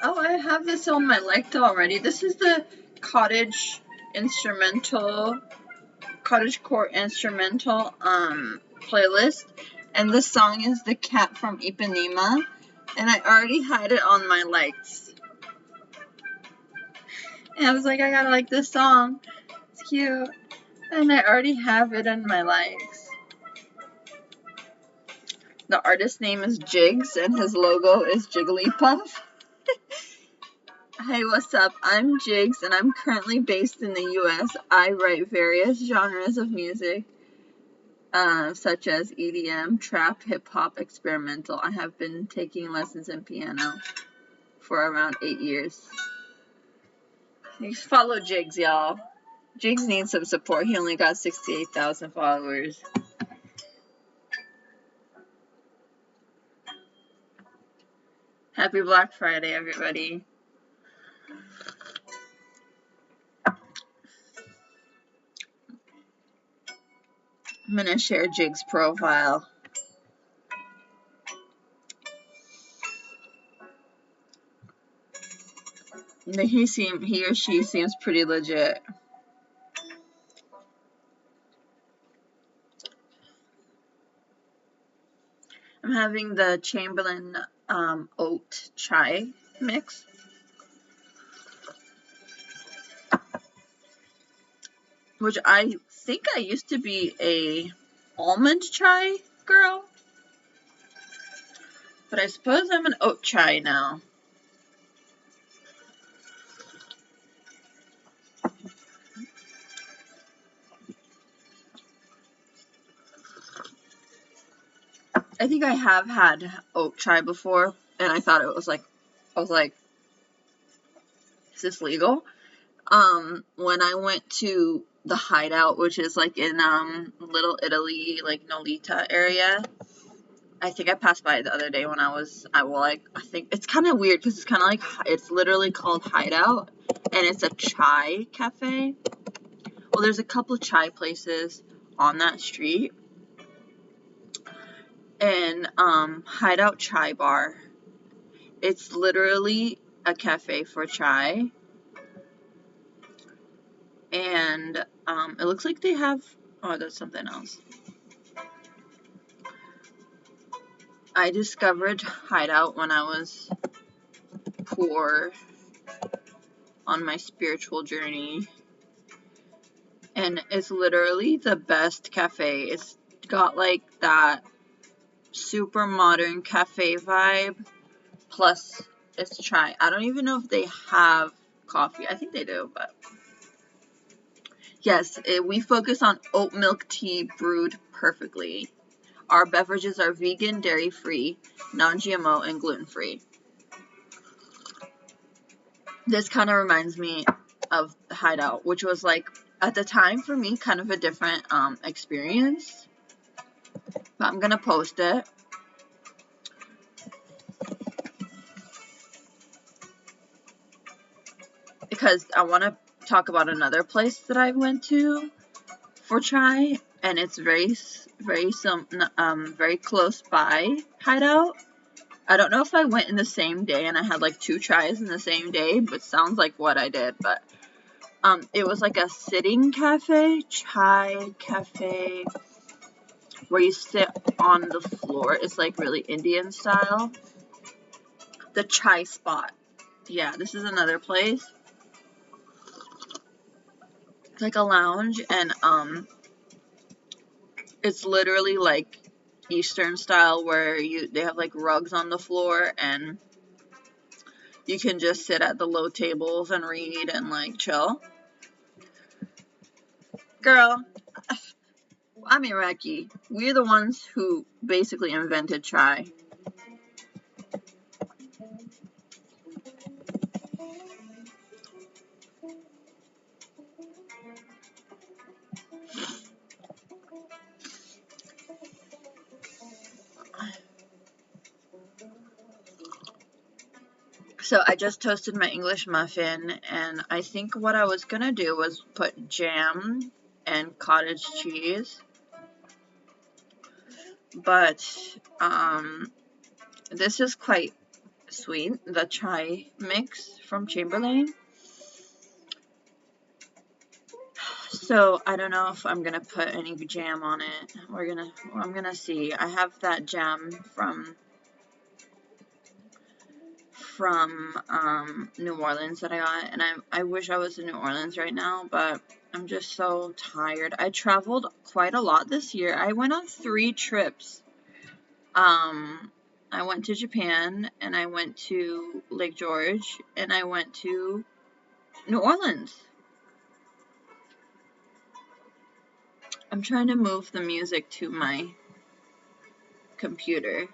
Oh, I have this on my liked already. This is the cottage core instrumental playlist, and this song is The Cat from Ipanema, and I already had it on my likes. And I was like, I gotta like this song. It's cute. And I already have it in my likes. The artist name is Jigs, and his logo is Jigglypuff. Hey, what's up? I'm Jigs, and I'm currently based in the US. I write various genres of music, such as EDM, trap, hip-hop, experimental. I have been taking lessons in piano for around 8 years. You follow Jigs, y'all. Jigs needs some support. He only got 68,000 followers. Happy Black Friday, everybody. I'm gonna share Jig's profile. He or she seems pretty legit. I'm having the Chamberlain oat chai mix. Which I think I used to be a almond chai girl. But I suppose I'm an oat chai now. I think I have had oat chai before, and I thought it was like, I was like, is this legal? When I went to the Hideout, which is like in Little Italy, like Nolita area, I think I passed by it the other day when I think it's kind of weird because it's kind of like, it's literally called Hideout, and it's a chai cafe. Well, there's a couple of chai places on that street, and Hideout Chai Bar. It's literally a cafe for chai, and it looks like they have, oh, that's something else. I discovered Hideout when I was poor on my spiritual journey, and it's literally the best cafe. It's got like that super modern cafe vibe, plus it's chai. I don't even know if they have coffee. I think they do, but yes, we focus on oat milk tea brewed perfectly. Our beverages are vegan, dairy-free, non-GMO, and gluten-free. This kind of reminds me of Hideout, which was like, at the time for me, kind of a different experience. But I'm gonna post it. Because I want to talk about another place that I went to for chai, and it's very close by Hideout. I don't know if I went in the same day and I had like 2 chais in the same day, but sounds like what I did. But it was like a sitting cafe, chai cafe, where you sit on the floor. It's like really Indian style. The Chai Spot. Yeah, this is another place. It's like a lounge, and it's literally like Eastern style, where they have like rugs on the floor, and you can just sit at the low tables and read and like chill. Girl, I'm Iraqi. We're the ones who basically invented chai. So I just toasted my English muffin, and I think what I was gonna do was put jam and cottage cheese. But this is quite sweet, the chai mix from Chamberlain. So I don't know if I'm gonna put any jam on it. I'm gonna see. I have that jam from New Orleans that I got, and I wish I was in New Orleans right now, but I'm just so tired. I traveled quite a lot this year. I went on 3 trips. I went to Japan, and I went to Lake George, and I went to New Orleans. I'm trying to move the music to my computer.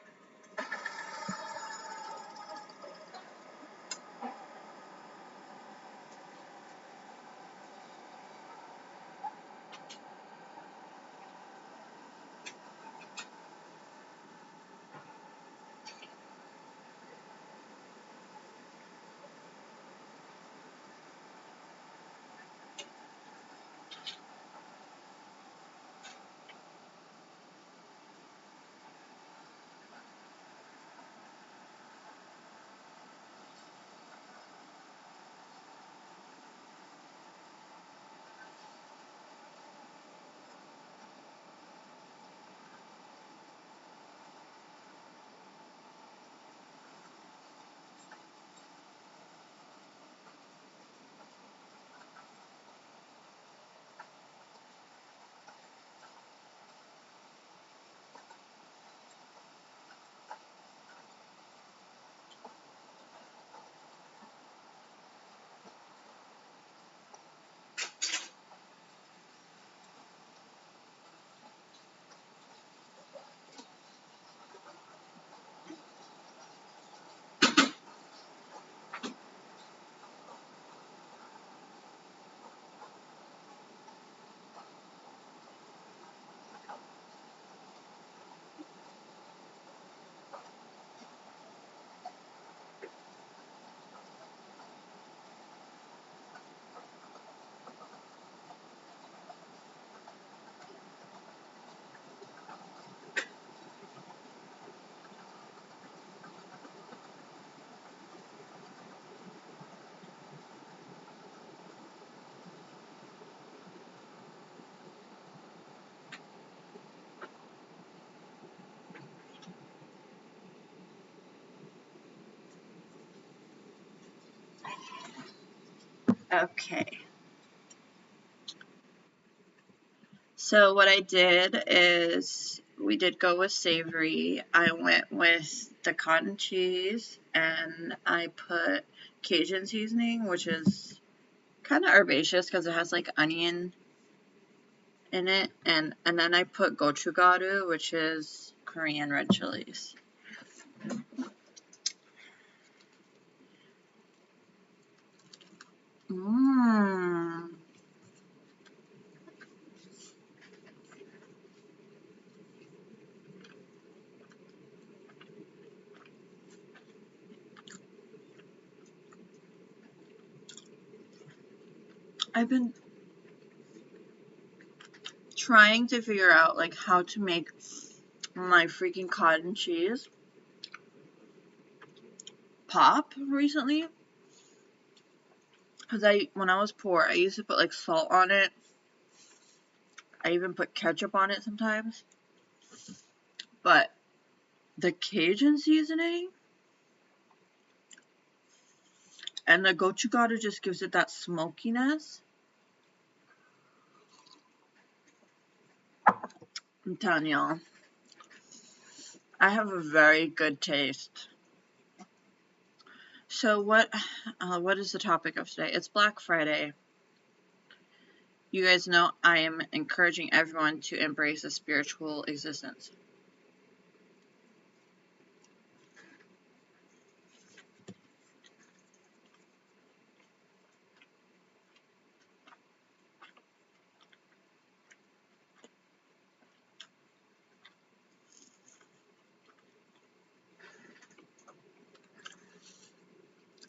Okay. So what I did is we did go with savory. I went with the cotton cheese and I put Cajun seasoning, which is kind of herbaceous because it has like onion in it, and then I put gochugaru, which is Korean red chilies. Mmm. I've been trying to figure out like how to make my freaking cotton cheese pop recently, because when I was poor, I used to put like salt on it. I even put ketchup on it sometimes. But the Cajun seasoning and the gochugaru just gives it that smokiness. I'm telling y'all, I have a very good taste. So what is the topic of today? It's Black Friday. You guys know I am encouraging everyone to embrace a spiritual existence.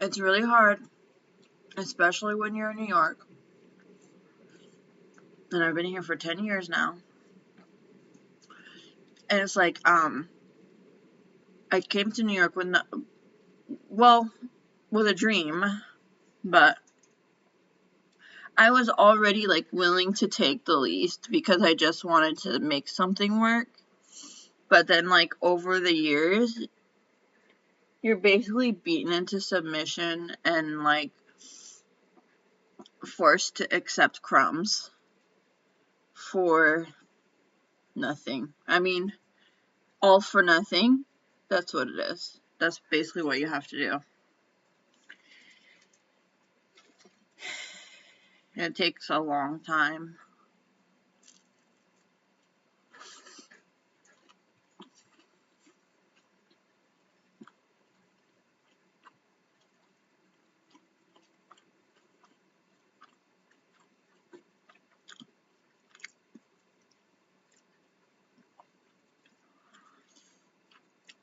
It's really hard, especially when you're in New York. And I've been here for 10 years now. And it's like, I came to New York well, with a dream, but I was already like willing to take the least because I just wanted to make something work. But then like over the years, you're basically beaten into submission and like forced to accept crumbs for nothing. I mean, all for nothing. That's what it is. That's basically what you have to do. And it takes a long time.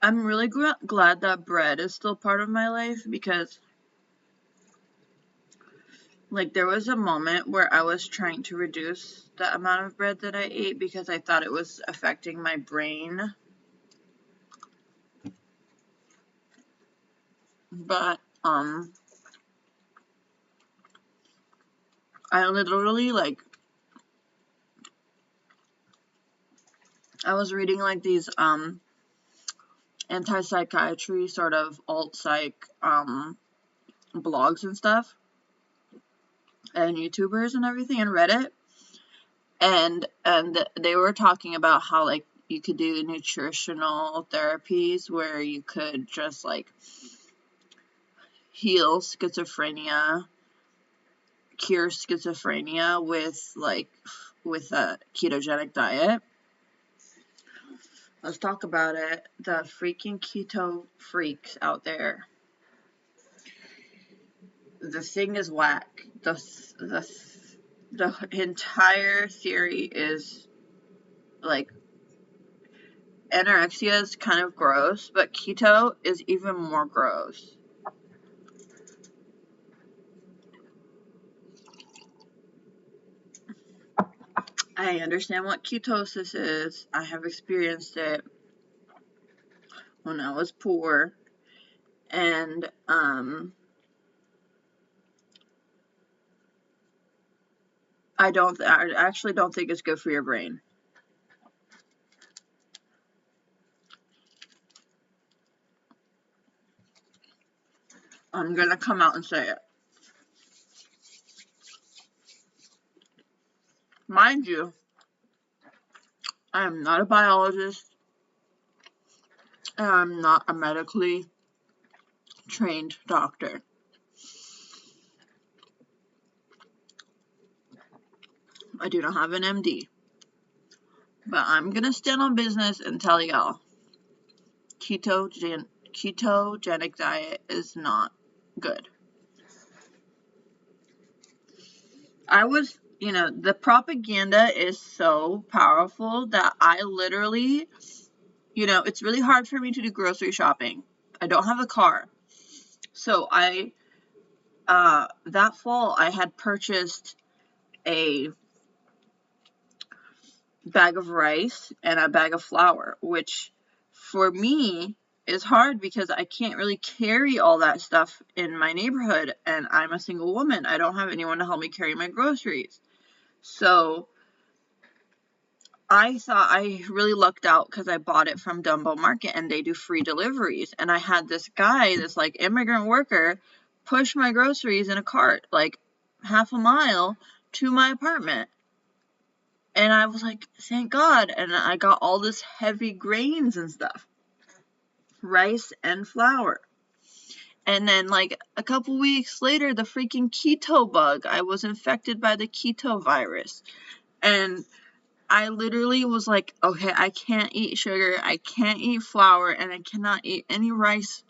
I'm really glad that bread is still part of my life because, like, there was a moment where I was trying to reduce the amount of bread that I ate because I thought it was affecting my brain. But, I literally, like, I was reading, like, these, anti-psychiatry sort of alt-psych, blogs and stuff, and YouTubers and everything, and Reddit, and they were talking about how, like, you could do nutritional therapies where you could just, like, heal schizophrenia, cure schizophrenia with a ketogenic diet. Let's talk about it. The freaking keto freaks out there. The thing is whack. The entire theory is like anorexia is kind of gross, but keto is even more gross. I understand what ketosis is. I have experienced it when I was poor, and I actually don't think it's good for your brain. I'm gonna come out and say it. Mind you, I am not a biologist, and I'm not a medically trained doctor. I do not have an MD. But I'm gonna stand on business and tell y'all, ketogenic diet is not good. The propaganda is so powerful that I literally, it's really hard for me to do grocery shopping. I don't have a car. So that fall, I had purchased a bag of rice and a bag of flour, which for me is hard because I can't really carry all that stuff in my neighborhood, and I'm a single woman. I don't have anyone to help me carry my groceries. So I thought I really lucked out because I bought it from Dumbo Market and they do free deliveries. And I had this guy, this like immigrant worker, push my groceries in a cart like half a mile to my apartment. And I was like, thank God. And I got all this heavy grains and stuff. Rice and flour. And then like a couple weeks later, the freaking keto bug. I was infected by the keto virus. And I literally was like, okay, I can't eat sugar, I can't eat flour, and I cannot eat any rice.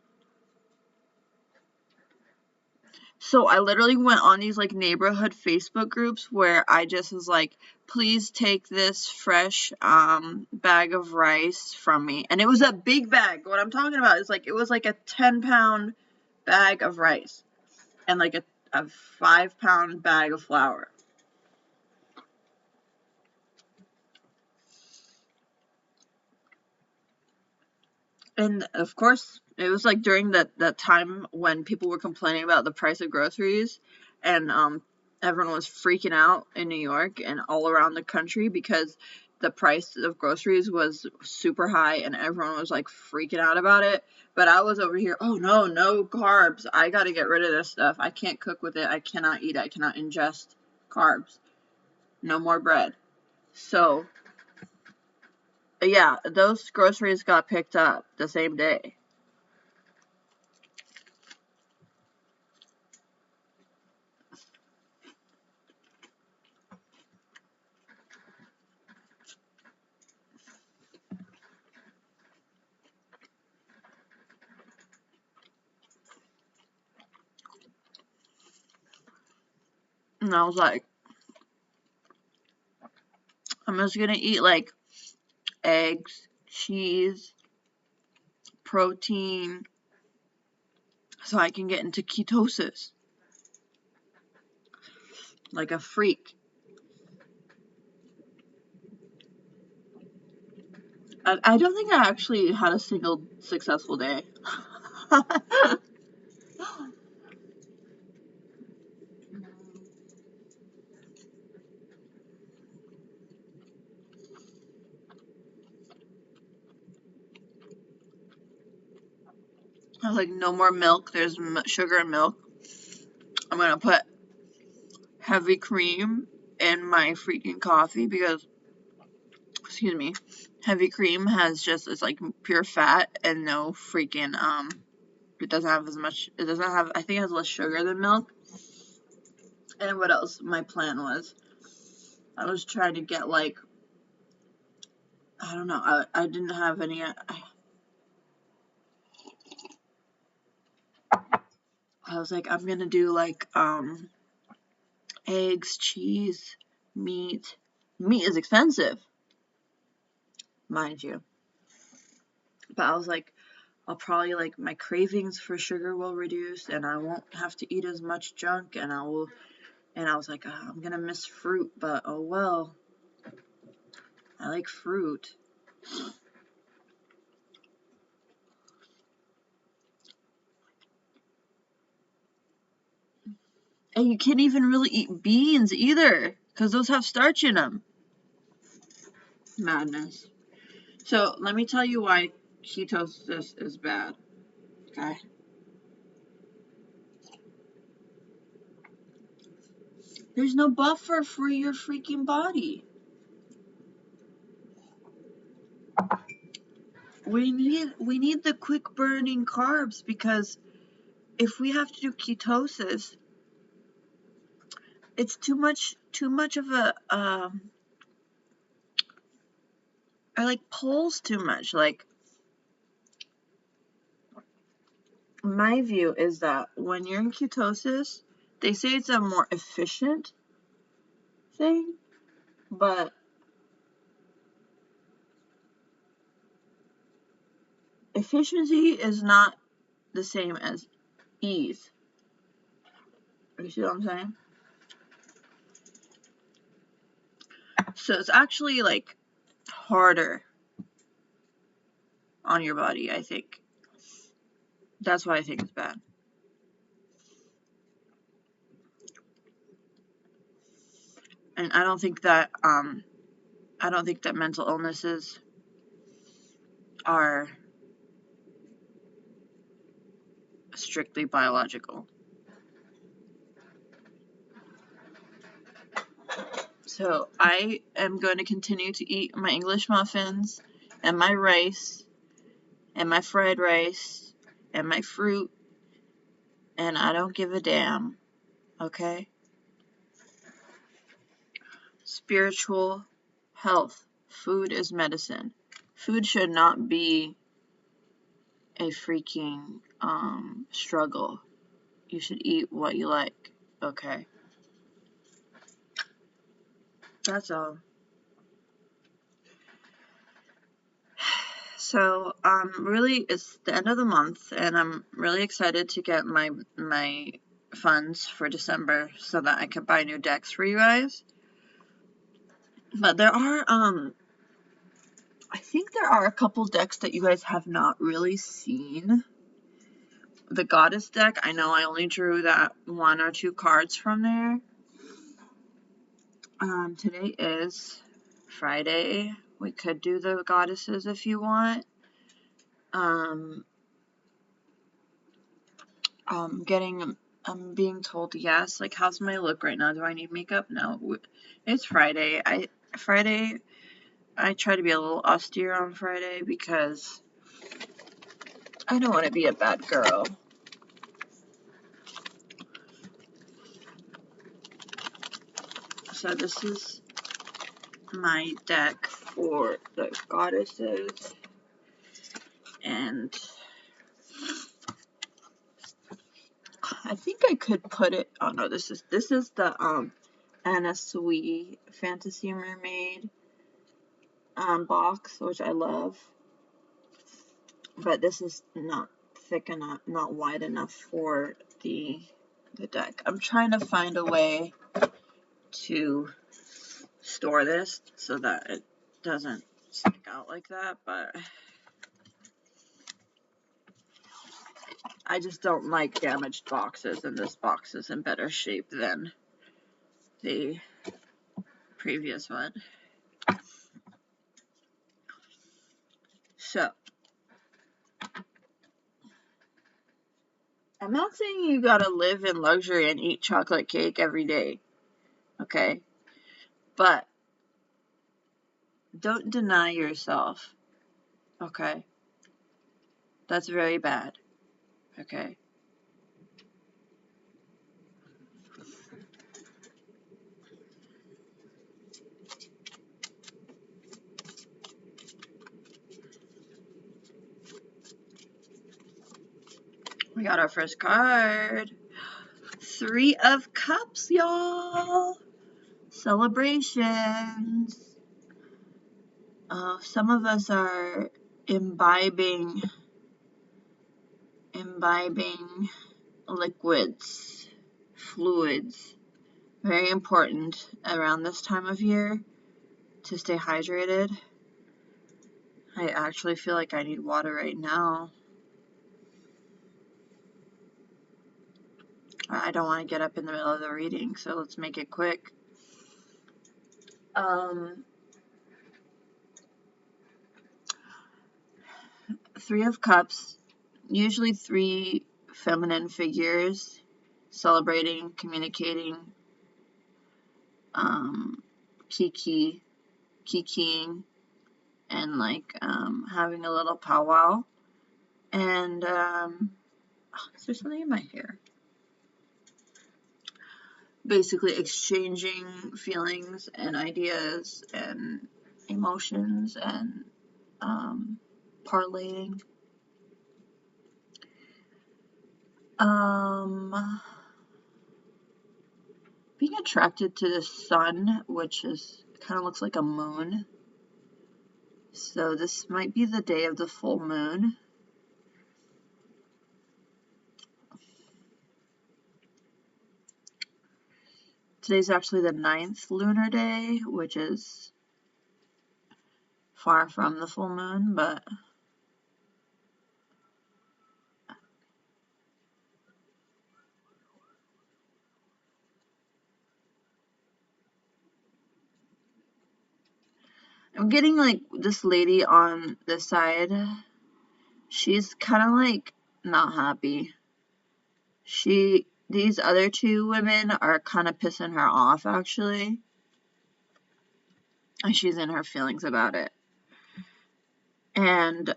So I literally went on these like neighborhood Facebook groups where I just was like, please take this fresh bag of rice from me. And it was a big bag. What I'm talking about is like, it was like a 10-pound bag of rice and like a 5-pound bag of flour. And of course, It was like during that time when people were complaining about the price of groceries, and everyone was freaking out in New York and all around the country because the price of groceries was super high and everyone was like freaking out about it. But I was over here, oh no, no carbs. I got to get rid of this stuff. I can't cook with it. I cannot eat it. I cannot ingest carbs. No more bread. So, yeah, those groceries got picked up the same day. And I was like, I'm just gonna eat like eggs, cheese, protein, so I can get into ketosis like a freak. I don't think I actually had a single successful day. I was like, no more milk. There's sugar and milk. I'm gonna put heavy cream in my freaking coffee because, excuse me, heavy cream has just, it's like pure fat and no freaking, it doesn't have as much, it doesn't have, I think it has less sugar than milk. And what else my plan was? I was trying to get like, I don't know, I didn't have any, I was like, I'm gonna do like, eggs, cheese, meat. Meat is expensive, mind you. But I was like, I'll probably like my cravings for sugar will reduce and I won't have to eat as much junk and I was like, oh, I'm gonna miss fruit, but oh well. I like fruit. And you can't even really eat beans either, because those have starch in them. Madness. So let me tell you why ketosis is bad. Okay. There's no buffer for your freaking body. We need the quick burning carbs because if we have to do ketosis, it's too much of a or like pulls too much. Like my view is that when you're in ketosis, they say it's a more efficient thing, but efficiency is not the same as ease. You see what I'm saying? So it's actually like harder on your body, I think. That's why I think it's bad. And I don't think that mental illnesses are strictly biological. So I am going to continue to eat my English muffins and my rice and my fried rice and my fruit, and I don't give a damn, okay? Spiritual health. Food is medicine. Food should not be a freaking struggle. You should eat what you like, okay? That's all. So, really, it's the end of the month, and I'm really excited to get my funds for December so that I can buy new decks for you guys. But there are, I think there are a couple decks that you guys have not really seen. the Goddess deck, I know I only drew that 1 or 2 cards from there. Today is Friday. We could do the Goddesses if you want. I'm being told yes. Like, how's my look right now? Do I need makeup? No. It's Friday. Friday, I try to be a little austere on Friday because I don't want to be a bad girl. So this is my deck for the Goddesses, and I think I could put it. Oh no, this is the Anna Sui Fantasy Mermaid box, which I love, but this is not thick enough, not wide enough for the deck. I'm trying to find a way to store this so that it doesn't stick out like that, but I just don't like damaged boxes, and this box is in better shape than the previous one. So, I'm not saying you gotta live in luxury and eat chocolate cake every day, okay? But don't deny yourself, okay? That's very bad, okay? We got our first card. 3 of Cups, y'all. Celebrations. Some of us are imbibing liquids, fluids. Very important around this time of year to stay hydrated. I actually feel like I need water right now. I don't want to get up in the middle of the reading, so let's make it quick. 3 of Cups, usually 3 feminine figures celebrating, communicating, kikiing, and like having a little powwow. And is there something in my hair? Basically exchanging feelings and ideas and emotions and parlaying. Being attracted to the sun, which is kind of looks like a moon. So this might be the day of the full moon. Today's actually the 9th lunar day, which is far from the full moon, but I'm getting like this lady on this side. She's kind of like not happy. These other 2 women are kind of pissing her off actually. And she's in her feelings about it. And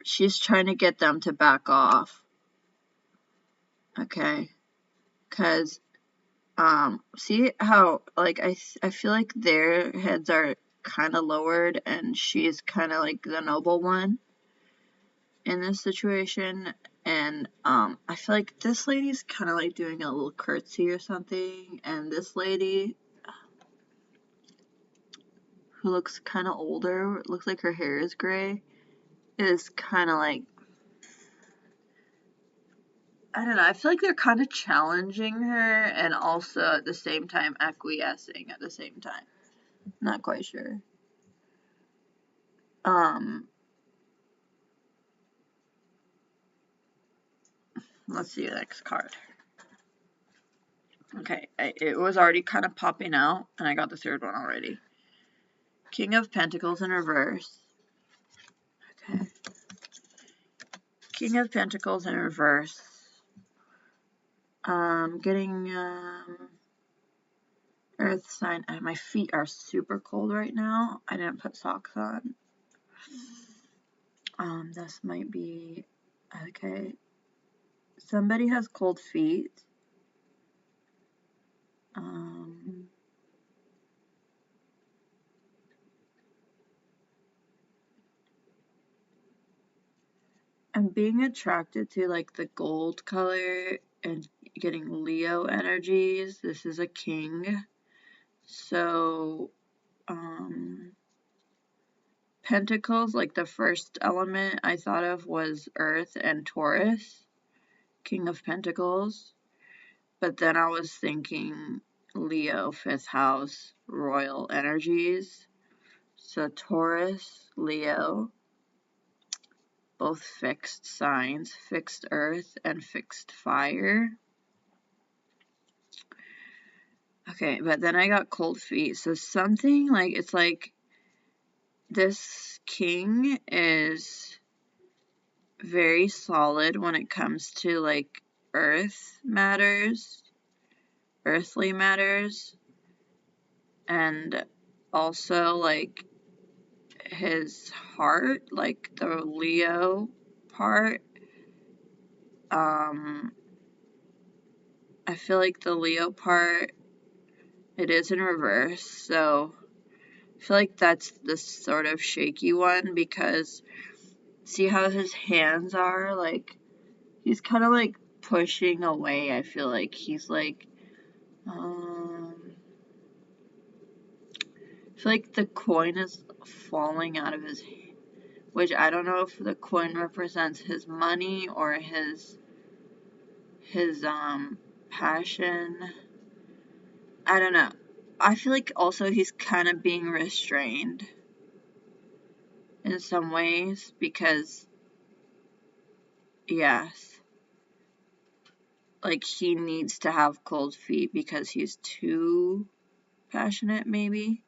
she's trying to get them to back off. Okay? Cuz see how like I feel like their heads are kind of lowered and she's kind of like the noble one in this situation, and I feel like this lady's kind of like doing a little curtsy or something, and this lady who looks kind of older, looks like her hair is gray, is kind of like, I don't know, I feel like they're kind of challenging her and also at the same time acquiescing at the same time. Not quite sure. Let's see the next card. Okay, it was already kind of popping out, and I got the third one already. King of Pentacles in reverse. Okay. King of Pentacles in reverse. Getting Earth sign. My feet are super cold right now. I didn't put socks on. This might be okay. Somebody has cold feet. I'm being attracted to like the gold color and getting Leo energies. This is a king. So, Pentacles, like the first element I thought of was Earth and Taurus, King of Pentacles. But then I was thinking Leo, 5th house, royal energies. So Taurus, Leo, both fixed signs, fixed earth and fixed fire. Okay, but then I got cold feet. So something like, it's like this king is very solid when it comes to like earth matters, earthly matters, and also like his heart, like the Leo part. I feel like the Leo part, it is in reverse, so I feel like that's the sort of shaky one, because see how his hands are? Like, he's kind of like pushing away. I feel like he's like, I feel like the coin is falling out of his hand, which I don't know if the coin represents his money or his passion. I don't know. I feel like also he's kind of being restrained in some ways because, yes, like he needs to have cold feet because he's too passionate, maybe.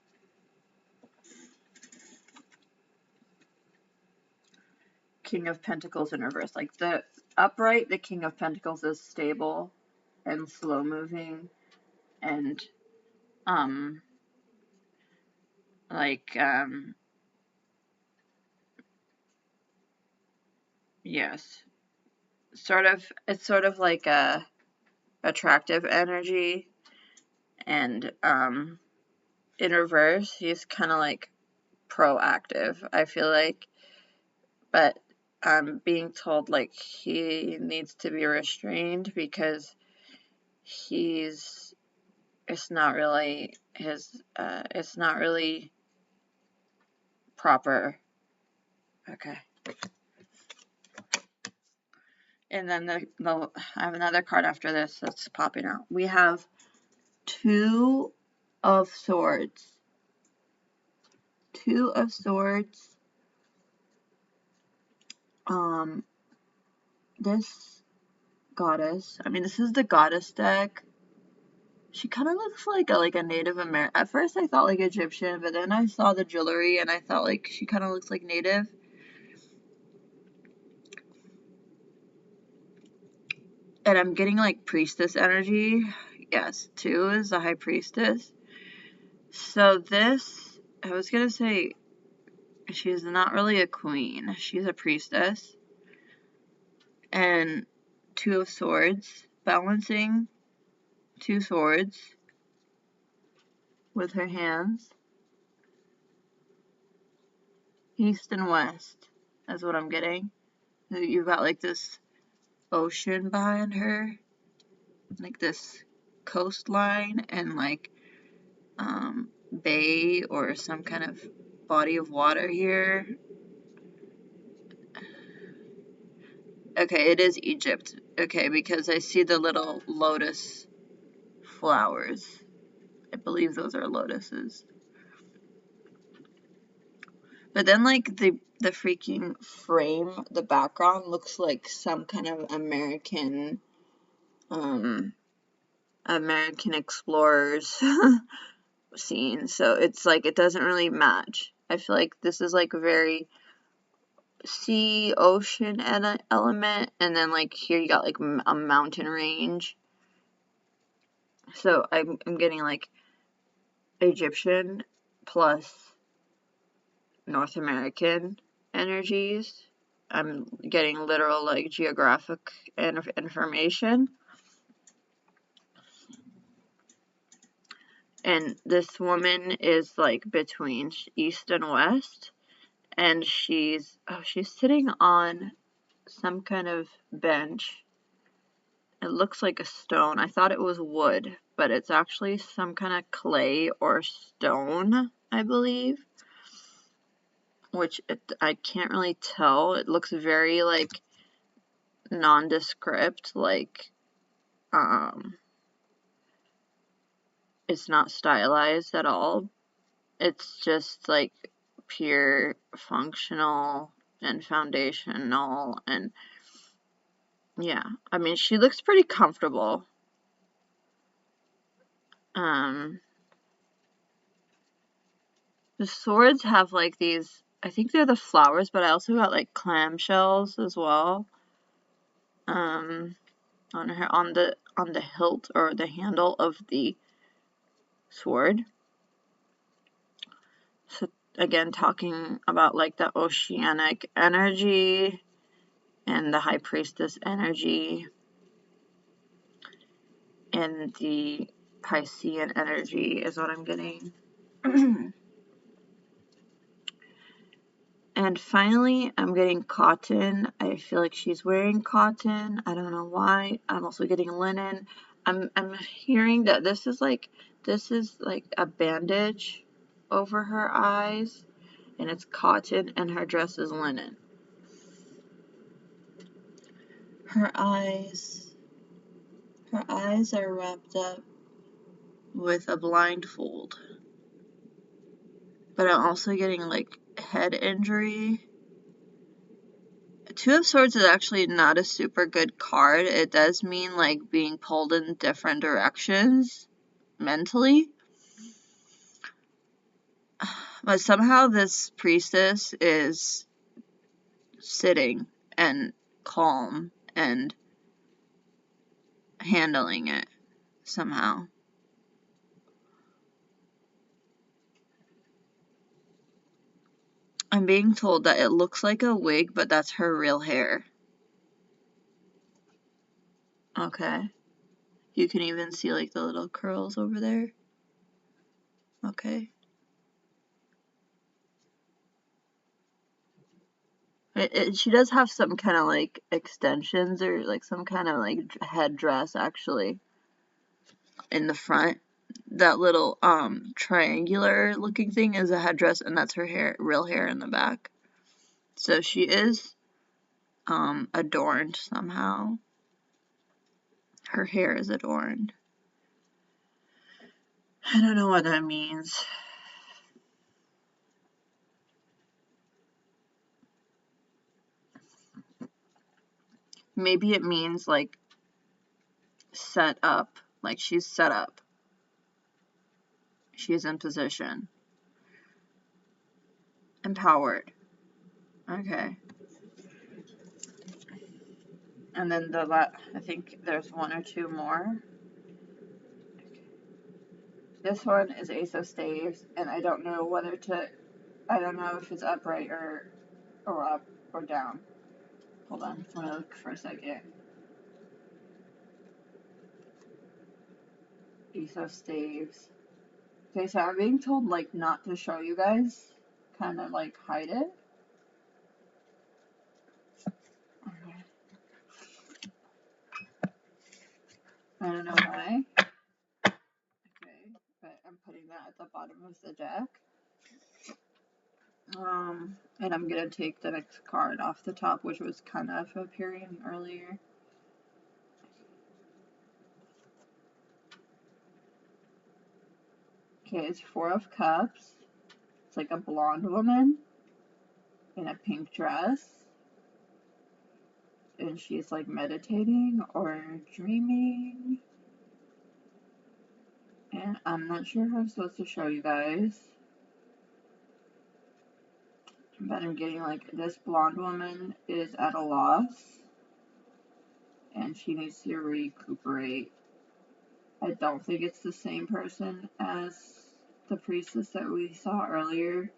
King of Pentacles in reverse. Like the upright, the King of Pentacles is stable and slow moving and yes, it's sort of like a attractive energy, and in reverse he's kind of like proactive, I feel like, but I'm being told like he needs to be restrained because it's not really it's not really proper. Okay. And then I have another card after this that's popping out. We have Two of Swords. Two of Swords. This goddess, I mean, this is the goddess deck. She kind of looks like a Native American. At first I thought like Egyptian, but then I saw the jewelry and I thought like she kind of looks like Native. And I'm getting like priestess energy. Yes, 2 is the high priestess. So this, I was gonna say, she's not really a queen. She's a priestess. And 2 of Swords, balancing 2 swords with her hands. East and west is what I'm getting. You've got like this ocean behind her, like this coastline and like bay or some kind of body of water here. Okay, it is Egypt. Okay, because I see the little lotus flowers. I believe those are lotuses. But then like The freaking frame, the background looks like some kind of American explorers scene. So it's like it doesn't really match. I feel like this is like very sea ocean element, and then like here you got like a mountain range. So I'm getting like Egyptian plus North American energies. I'm getting literal like geographic information. And this woman is like between east and west, and she's sitting on some kind of bench. It looks like a stone. I thought it was wood, but it's actually some kind of clay or stone, I believe. Which I can't really tell. It looks very like nondescript, like it's not stylized at all. It's just like pure functional and foundational, and yeah, I mean she looks pretty comfortable. The swords have like these, I think they're the flowers, but I also got like clamshells as well. On her on the hilt or the handle of the sword. So again, talking about like the oceanic energy and the high priestess energy and the Piscean energy is what I'm getting. And finally, I'm getting cotton. I feel like she's wearing cotton. I don't know why. I'm also getting linen. I'm hearing that this is like a bandage over her eyes, and it's cotton, and her dress is linen. Her eyes are wrapped up with a blindfold. But I'm also getting like head injury. Two of Swords is actually not a super good card. It does mean like being pulled in different directions mentally. But somehow this priestess is sitting and calm and handling it somehow. I'm being told that it looks like a wig, but that's her real hair. Okay. You can even see like the little curls over there. Okay. She does have some kind of like extensions or like some kind of like headdress actually in the front. That little triangular looking thing is a headdress, and that's her hair, real hair in the back. So she is adorned somehow. Her hair is adorned. I don't know what that means. Maybe it means like set up, like she's set up. She's in position. Empowered. Okay. And then I think there's one or two more. This one is Ace of Staves, and I don't know if it's upright or up or down. Hold on, I'm gonna look for a second. Ace of Staves. Okay, so I'm being told like not to show you guys, kind of like hide it. Okay. I don't know why. Okay, but I'm putting that at the bottom of the deck. And I'm gonna take the next card off the top, which was kind of appearing earlier. Okay, it's Four of Cups. It's like a blonde woman. in a pink dress, and she's like meditating or dreaming, and I'm not sure how I'm supposed to show you guys, but I'm getting like this blonde woman is at a loss and she needs to recuperate. I don't think it's the same person as the priestess that we saw earlier.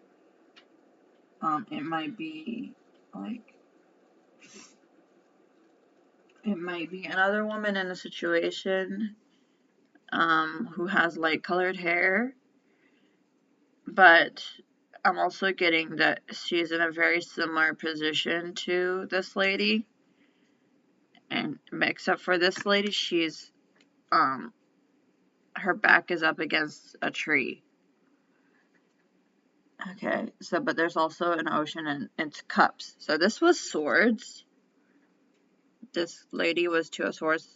It might be like, it might be another woman in a situation who has light colored hair, but I'm also getting that she's in a very similar position to this lady, and except for this lady, she's her back is up against a tree. Okay, so but there's also an ocean and it's cups. So this was swords. This lady was two of swords.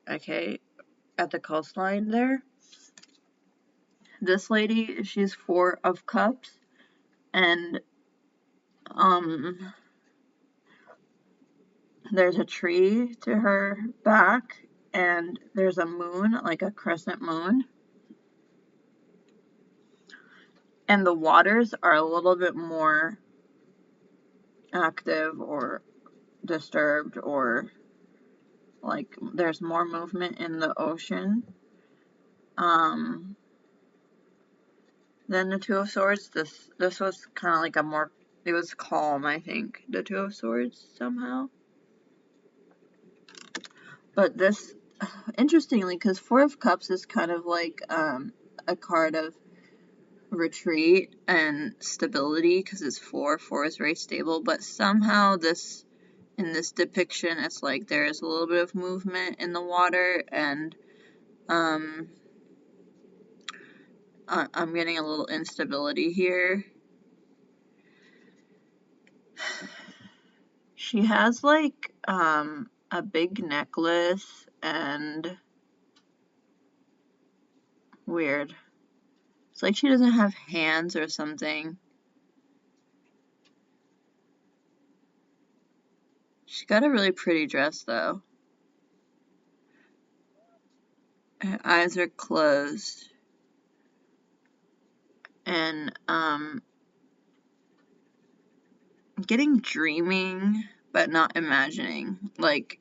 Okay, at the coastline there. This lady, she's four of cups, and there's a tree to her back, and there's a moon, like a crescent moon. And the waters are a little bit more active or disturbed, or like there's more movement in the ocean than the Two of Swords. This was kind of like a more, it was calm, I think, the Two of Swords somehow. But this, interestingly, because Four of Cups is kind of like a card of retreat and stability, because it's four is very stable, but somehow this, in this depiction, it's like there is a little bit of movement in the water, and I'm getting a little instability here. She has like a big necklace and weird. It's like she doesn't have hands or something. She got a really pretty dress though. Her eyes are closed. And getting dreaming but not imagining. Like,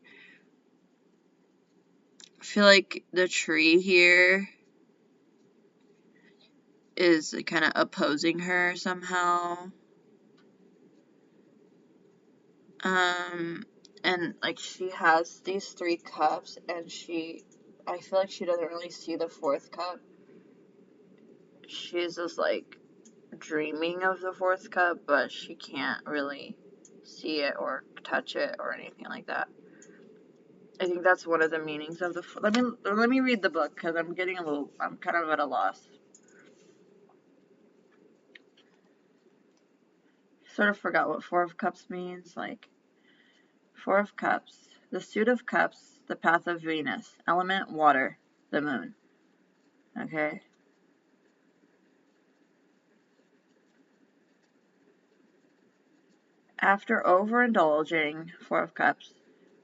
I feel like the tree here is kind of opposing her somehow. And like she has these three cups, and I feel like she doesn't really see the fourth cup. She's just like dreaming of the fourth cup, but she can't really see it or touch it or anything like that. I think that's one of the meanings of the. Let me read the book, because I'm kind of at a loss. Sort of forgot what Four of Cups means. Like, Four of Cups, the suit of cups, the path of Venus, element water, the moon. Okay. After overindulging, Four of Cups,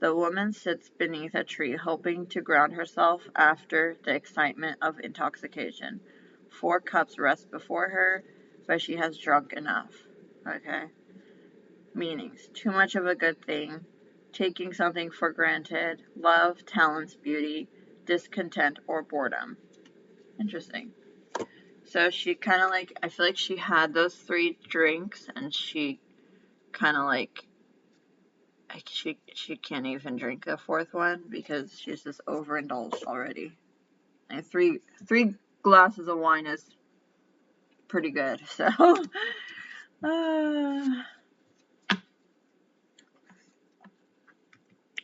the woman sits beneath a tree, hoping to ground herself after the excitement of intoxication. Four cups rest before her, but she has drunk enough. Okay. Meanings: too much of a good thing, taking something for granted, love, talents, beauty, discontent, or boredom. Interesting. So she kind of like, I feel like she had those three drinks, and she kind of like, she can't even drink the fourth one because she's just overindulged already. And three glasses of wine is pretty good. So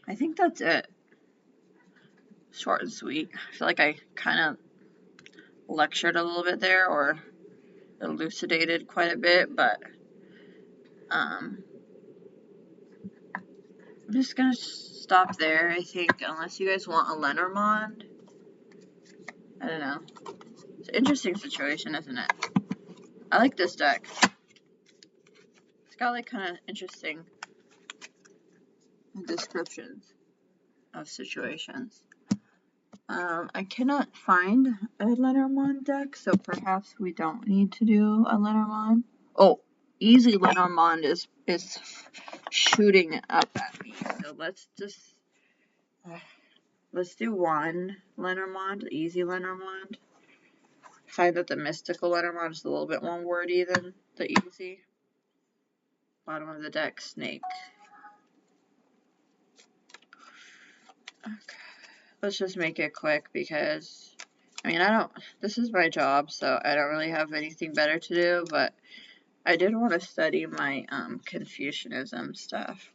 I think that's it. Short and sweet. I feel like I kind of lectured a little bit there, or elucidated quite a bit, but I'm just gonna stop there, I think, unless you guys want a Lenormand. I don't know. It's an interesting situation, isn't it? I like this deck. got like kind of interesting descriptions of situations. I cannot find a Lenormand deck, so perhaps we don't need to do a Lenormand. Oh, easy Lenormand is shooting up at me, so let's just let's do one Lenormand, easy Lenormand. I find that the mystical Lenormand is a little bit more wordy than the easy. Bottom of the deck, snake. Okay. Let's just make it quick because, I mean, this is my job, so I don't really have anything better to do, but I did want to study my Confucianism stuff.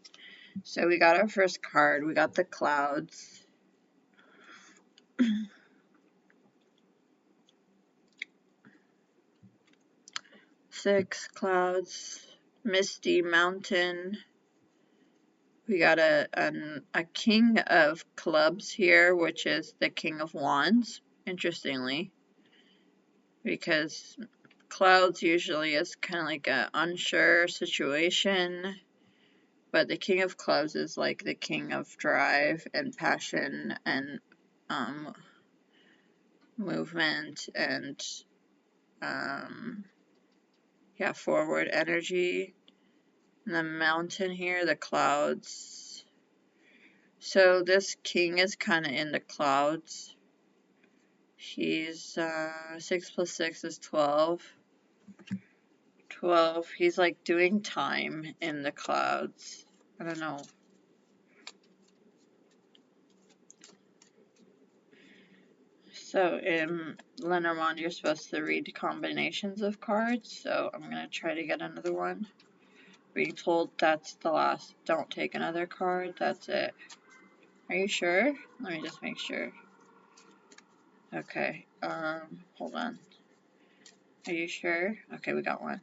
So we got our first card. We got the clouds. 6 clouds. Misty mountain. We got a king of clubs here, which is the king of wands, interestingly. Because clouds usually is kind of like an unsure situation. But the king of clubs is like the king of drive and passion and movement and yeah, forward energy. And the mountain here, the clouds. So this king is kind of in the clouds. He's 6 plus 6 is 12. 12. He's like doing time in the clouds. I don't know. So in Lenormand, you're supposed to read combinations of cards, so I'm going to try to get another one. Being told that's the last. Don't take another card. That's it. Are you sure? Let me just make sure. Okay, hold on. Are you sure? Okay, we got one.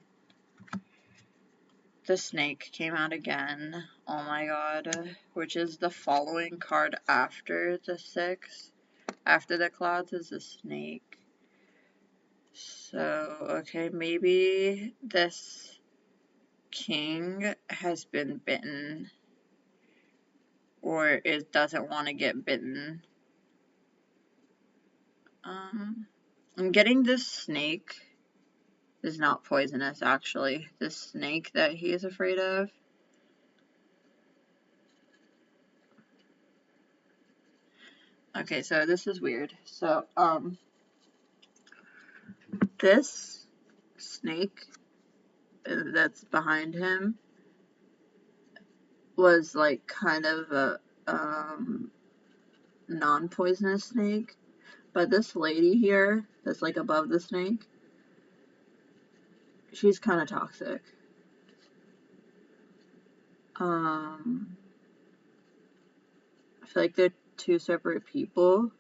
The snake came out again. Oh my god. Which is the following card after the 6. After the clouds is the snake. So, okay, maybe this king has been bitten. Or it doesn't want to get bitten. I'm getting this snake is not poisonous, actually. This snake that he is afraid of. Okay, so this is weird. So, this snake that's behind him was like kind of a non-poisonous snake, but this lady here that's like above the snake, she's kind of toxic. I feel like they're 2 separate people.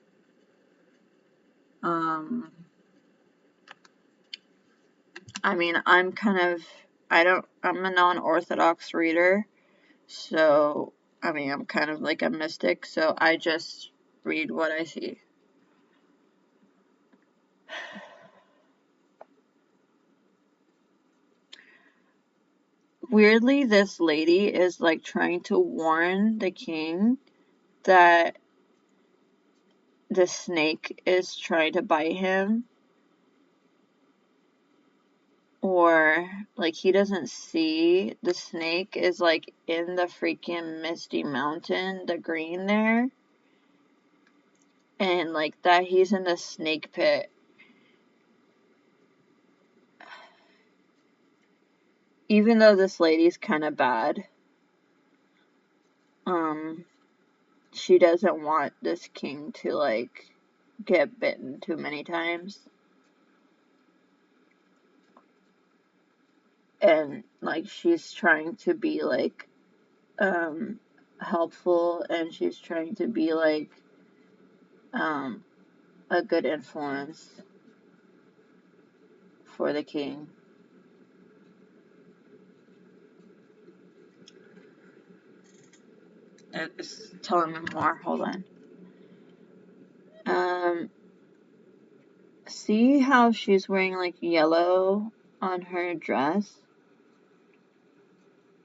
I mean, I'm a non-orthodox reader, so, I mean, I'm kind of like a mystic, so I just read what I see. Weirdly, this lady is like trying to warn the king that the snake is trying to bite him. Or, like, he doesn't see the snake is, like, in the freaking Misty Mountain, the green there. And, like, that he's in the snake pit. Even though this lady's kind of bad, she doesn't want this king to, like, get bitten too many times. And, like, she's trying to be, like, helpful, and she's trying to be, like, a good influence for the king. It's telling me more. Hold on. See how she's wearing like yellow on her dress?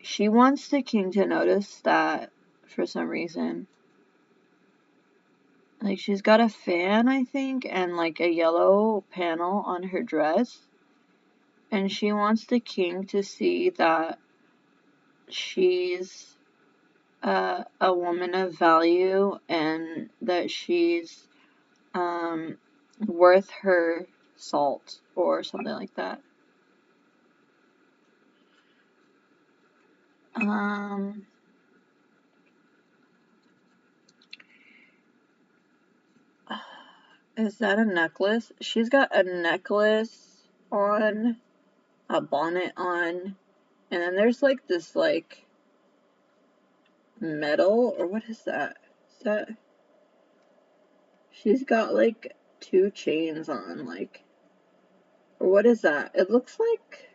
She wants the king to notice that for some reason. Like, she's got a fan, I think, and like a yellow panel on her dress. And she wants the king to see that she's a woman of value and that she's worth her salt or something like that. Is that a necklace? She's got a necklace on, a bonnet on, and then there's like this like metal, or what is that? Is that, she's got like 2 chains on, like, or what is that? It looks like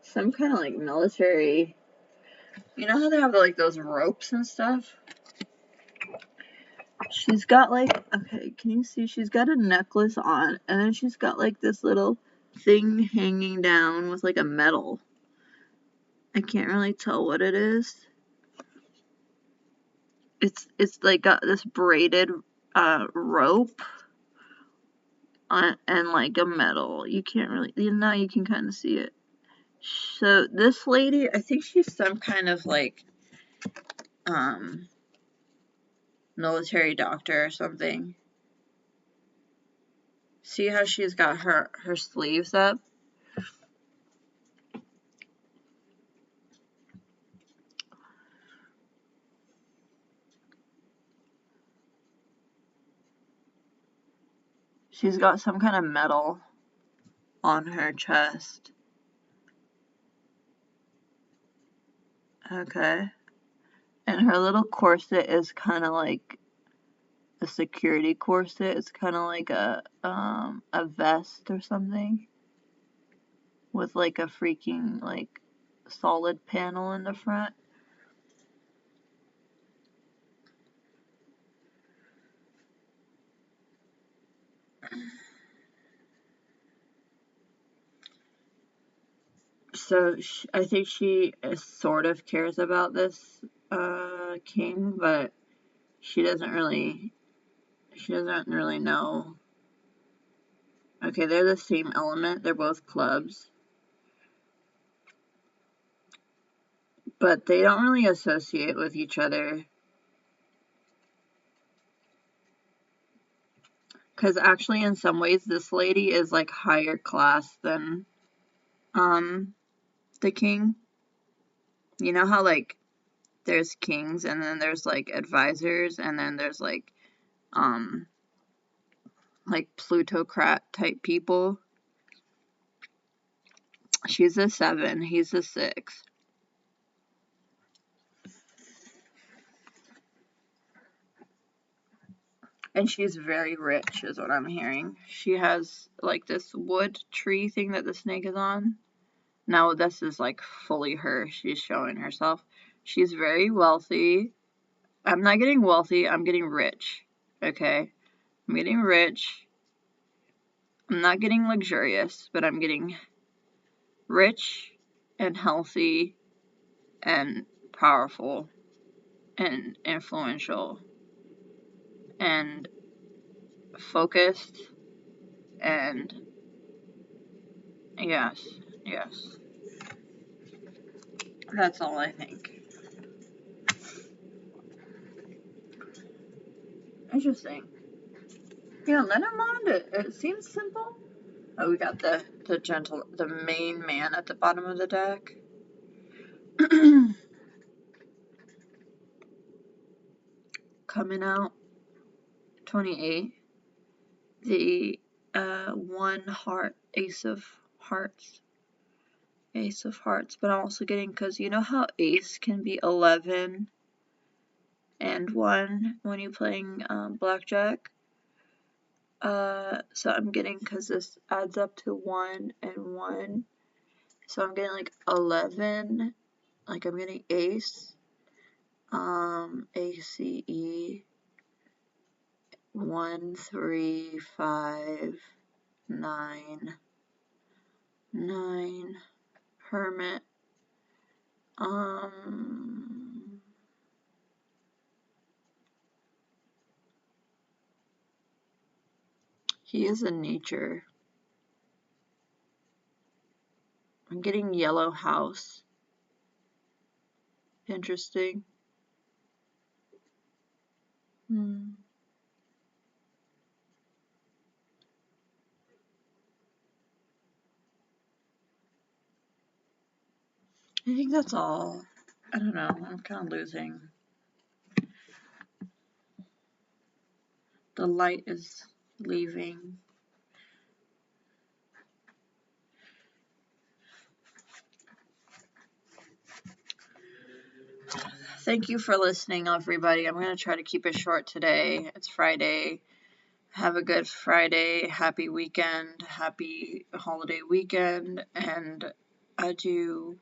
some kind of like military, you know how they have like those ropes and stuff? She's got like, okay, can you see? She's got a necklace on, and then she's got like this little thing hanging down with like a medal. I can't really tell what it is. It's like got this braided rope on, and like a medal. You can't really, now you can kind of see it. So this lady, I think she's some kind of like military doctor or something. See how she's got her sleeves up? She's got some kind of medal on her chest. Okay. And her little corset is kind of like a security corset. It's kind of like a vest or something with like a freaking like solid panel in the front. So I think she sort of cares about this king, but she doesn't really know. Okay, they're the same element. They're both clubs. But they don't really associate with each other. Because actually, in some ways, this lady is like higher class than the king. You know how like there's kings and then there's like advisors and then there's like plutocrat type people. She's a 7, he's a 6. And she's very rich, is what I'm hearing. She has like this wood tree thing that the snake is on. Now this is like fully her. She's showing herself. She's very wealthy. I'm not getting wealthy, I'm getting rich. Okay? I'm getting rich. I'm not getting luxurious, but I'm getting rich and healthy and powerful and influential and focused and yes. That's all I think. Interesting. Yeah, Lenormand, it seems simple. Oh, we got the main man at the bottom of the deck. Coming out 28. The 1 heart, Ace of Hearts. Ace of Hearts, but I'm also getting, because you know how Ace can be 11 and 1 when you're playing Blackjack? So I'm getting, because this adds up to 1 and 1. So I'm getting like 11, like I'm getting Ace, ACE, 1, 3, 5, 9, 9, Hermit, He is in nature. I'm getting yellow house. Interesting. I think that's all. I don't know. I'm kind of losing. The light is leaving. Thank you for listening, everybody. I'm going to try to keep it short today. It's Friday. Have a good Friday. Happy weekend. Happy holiday weekend. And adieu.